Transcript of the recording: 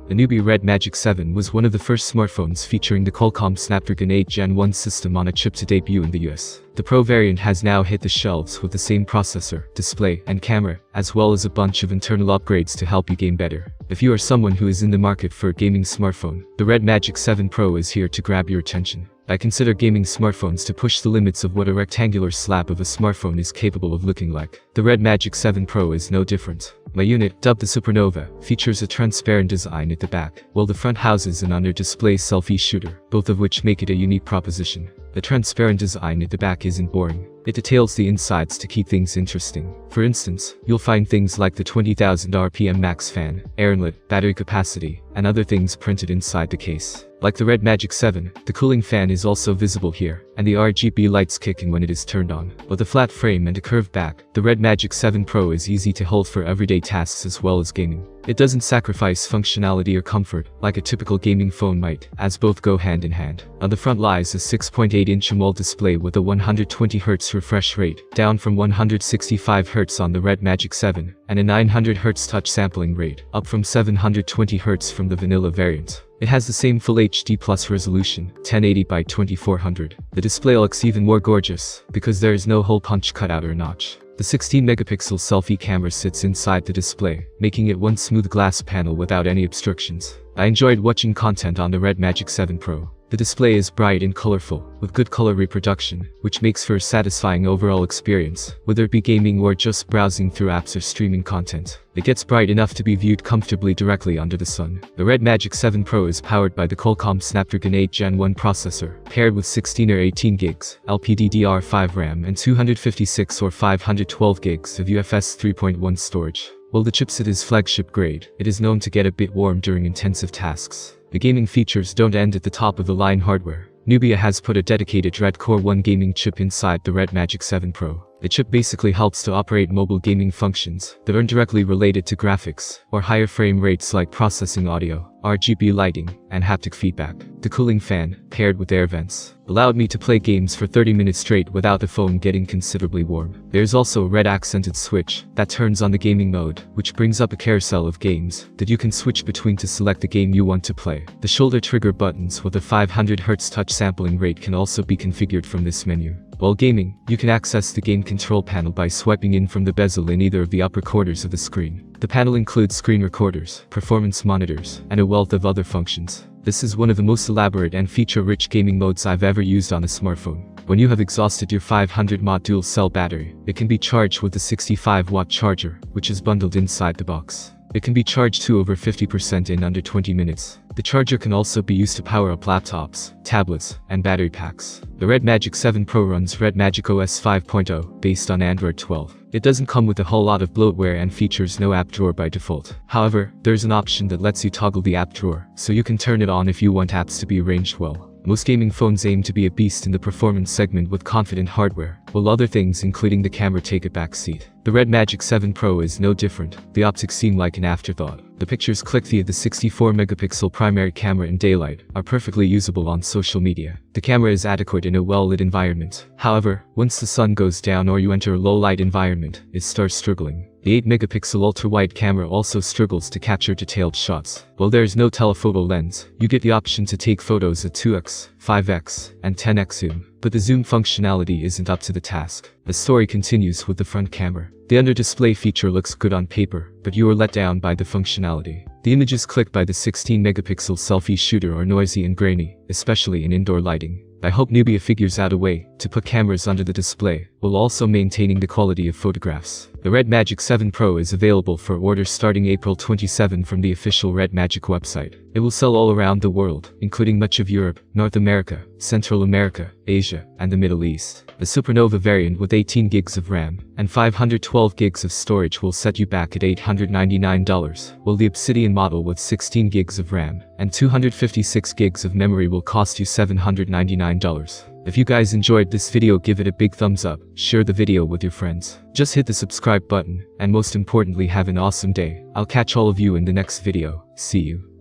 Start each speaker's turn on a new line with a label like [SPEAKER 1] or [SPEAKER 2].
[SPEAKER 1] The Nubia Red Magic 7 was one of the first smartphones featuring the Qualcomm Snapdragon 8 Gen 1 system on a chip to debut in the US. The Pro variant has now hit the shelves with the same processor, display, and camera, as well as a bunch of internal upgrades to help you game better. If you are someone who is in the market for a gaming smartphone, the Red Magic 7 Pro is here to grab your attention. I consider gaming smartphones to push the limits of what a rectangular slab of a smartphone is capable of looking like. The Red Magic 7 Pro is no different. My unit, dubbed the Supernova, features a transparent design at the back, while the front houses an under-display selfie shooter, both of which make it a unique proposition. The transparent design at the back isn't boring. It details the insides to keep things interesting. For instance, you'll find things like the 20,000 RPM max fan, air inlet, battery capacity, and other things printed inside the case. Like the Red Magic 7, the cooling fan is also visible here, and the RGB lights kicking when it is turned on. With a flat frame and a curved back, the Red Magic 7 Pro is easy to hold for everyday tasks as well as gaming. It doesn't sacrifice functionality or comfort, like a typical gaming phone might, as both go hand in hand. On the front lies a 6.8-inch AMOLED display with a 120Hz refresh rate, down from 165Hz on the Red Magic 7, and a 900Hz touch sampling rate, up from 720Hz from the vanilla variant. It has the same Full HD Plus resolution, 1080 by 2400. The display looks even more gorgeous, because there is no hole punch cutout or notch. The 16-megapixel selfie camera sits inside the display, making it one smooth glass panel without any obstructions. I enjoyed watching content on the Red Magic 7 Pro. The display is bright and colorful, with good color reproduction, which makes for a satisfying overall experience, whether it be gaming or just browsing through apps or streaming content. It gets bright enough to be viewed comfortably directly under the sun. The Red Magic 7 Pro is powered by the Qualcomm Snapdragon 8 Gen 1 processor, paired with 16 or 18 gigs LPDDR5 RAM and 256 or 512 gigs of UFS 3.1 storage. While the chipset is flagship grade, it is known to get a bit warm during intensive tasks. The gaming features don't end at the top of the line hardware. Nubia has put a dedicated Red Core 1 gaming chip inside the Red Magic 7 Pro. The chip basically helps to operate mobile gaming functions that aren't directly related to graphics or higher frame rates like processing audio, RGB lighting, and haptic feedback. The cooling fan, paired with air vents, allowed me to play games for 30 minutes straight without the phone getting considerably warm. There's also a red accented switch that turns on the gaming mode, which brings up a carousel of games that you can switch between to select the game you want to play. The shoulder trigger buttons with a 500Hz touch sampling rate can also be configured from this menu. While gaming, you can access the game control panel by swiping in from the bezel in either of the upper corners of the screen. The panel includes screen recorders, performance monitors, and a wealth of other functions. This is one of the most elaborate and feature-rich gaming modes I've ever used on a smartphone. When you have exhausted your 500 mAh dual-cell battery, it can be charged with a 65-watt charger, which is bundled inside the box. It can be charged to over 50% in under 20 minutes. The charger can also be used to power up laptops, tablets, and battery packs. The Red Magic 7 Pro runs RedMagic OS 5.0, based on Android 12. It doesn't come with a whole lot of bloatware and features no app drawer by default. However, there's an option that lets you toggle the app drawer, so you can turn it on if you want apps to be arranged well. Most gaming phones aim to be a beast in the performance segment with confident hardware, while other things including the camera take a back seat. The Red Magic 7 Pro is no different. The optics seem like an afterthought. The pictures clicked via the 64-megapixel primary camera in daylight are perfectly usable on social media. The camera is adequate in a well-lit environment. However, once the sun goes down or you enter a low-light environment, it starts struggling. The 8-megapixel ultra-wide camera also struggles to capture detailed shots. While there is no telephoto lens, you get the option to take photos at 2x, 5x, and 10x zoom. But the zoom functionality isn't up to the task. The story continues with the front camera. The under-display feature looks good on paper, but you are let down by the functionality. The images clicked by the 16-megapixel selfie shooter are noisy and grainy, especially in indoor lighting. I hope Nubia figures out a way to put cameras under the display, while also maintaining the quality of photographs. The Red Magic 7 Pro is available for order starting April 27 from the official RedMagic website. It will sell all around the world, including much of Europe, North America, Central America, Asia, and the Middle East. The Supernova variant with 18 gigs of RAM and 512 gigs of storage will set you back at $899, while the Obsidian model with 16 gigs of RAM and 256 gigs of memory will cost you $799. If you guys enjoyed this video, give it a big thumbs up, share the video with your friends. Just hit the subscribe button, and most importantly, have an awesome day. I'll catch all of you in the next video. See you.